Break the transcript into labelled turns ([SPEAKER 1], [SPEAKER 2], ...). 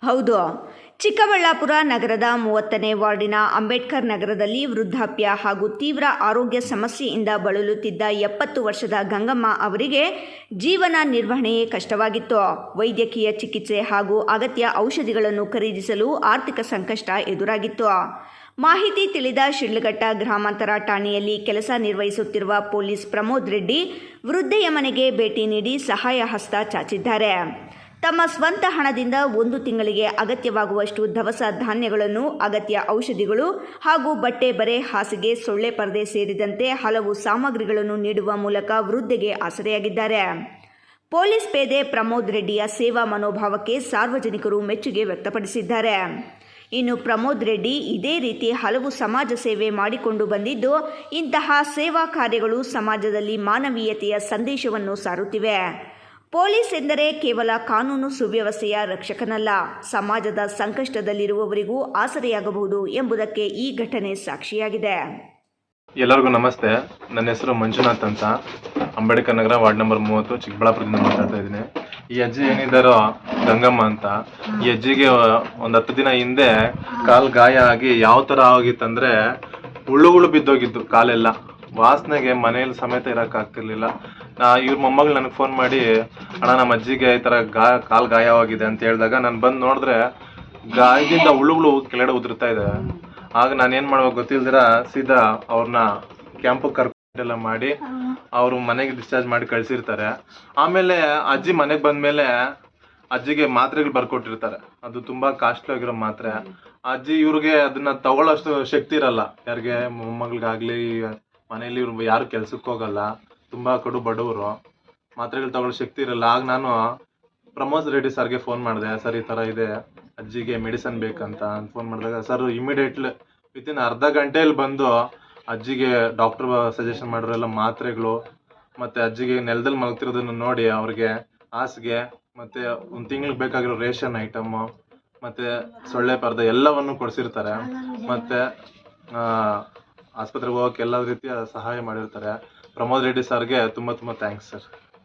[SPEAKER 1] ಹೌದು, ಚಿಕ್ಕಬಳ್ಳಾಪುರ ನಗರದ 30ನೇ ವಾರ್ಡಿನ ಅಂಬೇಡ್ಕರ್ ನಗರದಲ್ಲಿ ವೃದ್ಧಾಪ್ಯ ಹಾಗೂ ತೀವ್ರ ಆರೋಗ್ಯ ಸಮಸ್ಯೆಯಿಂದ ಬಳಲುತ್ತಿದ್ದ 70 ವರ್ಷದ ಗಂಗಮ್ಮ ಅವರಿಗೆ ಜೀವನ ನಿರ್ವಹಣೆಯೇ ಕಷ್ಟವಾಗಿತ್ತು. ವೈದ್ಯಕೀಯ ಚಿಕಿತ್ಸೆ ಹಾಗೂ ಅಗತ್ಯ ಔಷಧಿಗಳನ್ನು ಖರೀದಿಸಲು ಆರ್ಥಿಕ ಸಂಕಷ್ಟ ಎದುರಾಗಿತ್ತು. ಮಾಹಿತಿ ತಿಳಿದ ಶಿಡ್ಲಘಟ್ಟ ಗ್ರಾಮಾಂತರ ಠಾಣೆಯಲ್ಲಿ ಕೆಲಸ ನಿರ್ವಹಿಸುತ್ತಿರುವ ಪೊಲೀಸ್ ಪ್ರಮೋದ್ ರೆಡ್ಡಿ ವೃದ್ಧೆಯ ಮನೆಗೆ ಭೇಟಿ ನೀಡಿ ಸಹಾಯ ಹಸ್ತ ಚಾಚಿದ್ದಾರೆ. ತಮ್ಮ ಸ್ವಂತ ಹಣದಿಂದ 1 ತಿಂಗಳಿಗೆ ಅಗತ್ಯವಾಗುವಷ್ಟು ದವಸ ಧಾನ್ಯಗಳನ್ನು, ಅಗತ್ಯ ಔಷಧಿಗಳು ಹಾಗೂ ಬಟ್ಟೆ ಬರೆ, ಹಾಸಿಗೆ, ಸೊಳ್ಳೆ ಪರದೆ ಸೇರಿದಂತೆ ಹಲವು ಸಾಮಗ್ರಿಗಳನ್ನು ನೀಡುವ ಮೂಲಕ ವೃದ್ಧೆಗೆ ಆಸರೆಯಾಗಿದ್ದಾರೆ. ಪೊಲೀಸ್ ಪೇದೆ ಪ್ರಮೋದ್ ರೆಡ್ಡಿಯ ಸೇವಾ ಮನೋಭಾವಕ್ಕೆ ಸಾರ್ವಜನಿಕರು ಮೆಚ್ಚುಗೆ ವ್ಯಕ್ತಪಡಿಸಿದ್ದಾರೆ. ಇನ್ನು ಪ್ರಮೋದ್ ರೆಡ್ಡಿ ಇದೇ ರೀತಿ ಹಲವು ಸಮಾಜ ಸೇವೆ ಮಾಡಿಕೊಂಡು ಬಂದಿದ್ದು, ಇಂತಹ ಸೇವಾ ಕಾರ್ಯಗಳು ಸಮಾಜದಲ್ಲಿ ಮಾನವೀಯತೆಯ ಸಂದೇಶವನ್ನು ಸಾರುತ್ತಿವೆ. ಪೊಲೀಸ್ ಎಂದರೆ ಕೇವಲ ಕಾನೂನು ಸುವ್ಯವಸ್ಥೆಯ ರಕ್ಷಕನಲ್ಲ, ಸಮಾಜದ ಸಂಕಷ್ಟದಲ್ಲಿರುವವರಿಗೂ ಆಸರೆಯಾಗಬಹುದು ಎಂಬುದಕ್ಕೆ ಈ ಘಟನೆ ಸಾಕ್ಷಿಯಾಗಿದೆ.
[SPEAKER 2] ಎಲ್ಲರಿಗೂ ನಮಸ್ತೆ. ನನ್ನ ಹೆಸರು ಮಂಜುನಾಥ್ ಅಂತ, ಅಂಬೇಡ್ಕರ್ ನಗರ ವಾರ್ಡ್ ನಂಬರ್ 30 ಚಿಕ್ಕಬಳ್ಳಾಪುರದಿಂದ ಮಾತಾಡ್ತಾ ಇದ್ದೀನಿ. ಈ ಅಜ್ಜಿ ಏನಿದ್ದಾರೋ ಗಂಗಮ್ಮ ಅಂತ, ಈ ಅಜ್ಜಿಗೆ ಒಂದು 10 ದಿನ ಹಿಂದೆ ಕಾಲು ಗಾಯ ಆಗಿ ಯಾವ ಥರ ಆಗಿತ್ತಂದರೆ ಹುಳುಗಳು ಬಿದ್ದೋಗಿದ್ದು, ಕಾಲೆಲ್ಲ ವಾಸನೆಗೆ ಮನೇಲಿ ಸಮೇತ ಇರೋಕ್ಕಾಗ್ತಿರ್ಲಿಲ್ಲ. ಇವ್ರ ಮೊಮ್ಮಗಳು ನನಗೆ ಫೋನ್ ಮಾಡಿ, ಅಣ್ಣ ನಮ್ಮ ಅಜ್ಜಿಗೆ ಈ ಥರ ಕಾಲು ಗಾಯವಾಗಿದೆ ಅಂತ ಹೇಳಿದಾಗ ನಾನು ಬಂದು ನೋಡಿದ್ರೆ ಗಾಯದಿಂದ ಹುಳುಗಳು ಕೆಳಗಡೆ ಉದುರ್ತಾ ಇದೆ. ಆಗ ನಾನೇನು ಮಾಡ್ಬೇಕು ಗೊತ್ತಿಲ್ದಿರ ಸೀದಾ ಅವ್ರನ್ನ ಕ್ಯಾಂಪಿಗೆ ಕರ್ಕೊಂಡೆಲ್ಲ ಮಾಡಿ ಅವರು ಮನೆಗೆ ಡಿಸ್ಚಾರ್ಜ್ ಮಾಡಿ ಕಳಿಸಿರ್ತಾರೆ. ಆಮೇಲೆ ಅಜ್ಜಿ ಮನೆಗೆ ಬಂದಮೇಲೆ ಅಜ್ಜಿಗೆ ಮಾತ್ರೆಗಳು ಬರ್ಕೊಟ್ಟಿರ್ತಾರೆ. ಅದು ತುಂಬ ಕಾಸ್ಟ್ಲಿ ಆಗಿರೋ ಮಾತ್ರೆ. ಅಜ್ಜಿ ಇವ್ರಿಗೆ ಅದನ್ನ ತಗೊಳ್ಳೋಷ್ಟು ಶಕ್ತಿ ಇರಲ್ಲ. ಯಾರಿಗೆ ಮೊಮ್ಮಗಳಿಗಾಗಲಿ ಮನೇಲಿ ಇವ್ರು ಯಾರು ಕೆಲ್ಸಕ್ಕೆ ಹೋಗಲ್ಲ, ತುಂಬ ಕಡು ಬಡವರು, ಮಾತ್ರೆಗಳು ತಗೊಳ್ಳೋ ಶಕ್ತಿ ಇರಲ್ಲ. ಆಗ ನಾನು ಪ್ರಮೋದ್ ರೆಡ್ಡಿ ಸರ್ಗೆ ಫೋನ್ ಮಾಡಿದೆ. ಸರ್ ಈ ಥರ ಇದೆ, ಅಜ್ಜಿಗೆ ಮೆಡಿಸನ್ ಬೇಕಂತ ಫೋನ್ ಮಾಡಿದಾಗ ಸರ್ ಇಮಿಡಿಯೇಟ್ಲಿ ವಿತಿನ್ ಅರ್ಧ ಗಂಟೆಯಲ್ಲಿ ಬಂದು ಅಜ್ಜಿಗೆ ಡಾಕ್ಟರ್ ಸಜೆಷನ್ ಮಾಡಿರೋಲ್ಲ ಮಾತ್ರೆಗಳು ಮತ್ತು ಅಜ್ಜಿಗೆ ನೆಲದಲ್ಲಿ ಮಲಗ್ತಿರೋದನ್ನು ನೋಡಿ ಅವ್ರಿಗೆ ಹಾಸಿಗೆ ಮತ್ತು 1 ತಿಂಗಳಿಗೆ ಬೇಕಾಗಿರೋ ರೇಷನ್ ಐಟಮು ಮತ್ತು ಸೊಳ್ಳೆ ಪರ್ದೆ ಎಲ್ಲವನ್ನು ಕೊಡಿಸಿರ್ತಾರೆ. ಮತ್ತು ಆಸ್ಪತ್ರೆಗೆ ಹೋಗೋಕೆ ಎಲ್ಲ ರೀತಿಯ ಸಹಾಯ ಮಾಡಿರ್ತಾರೆ. ಪ್ರಮೋದ್ ರೆಡ್ಡಿ ಸರ್ಗೆ ತುಂಬ ಥ್ಯಾಂಕ್ಸ್ ಸರ್.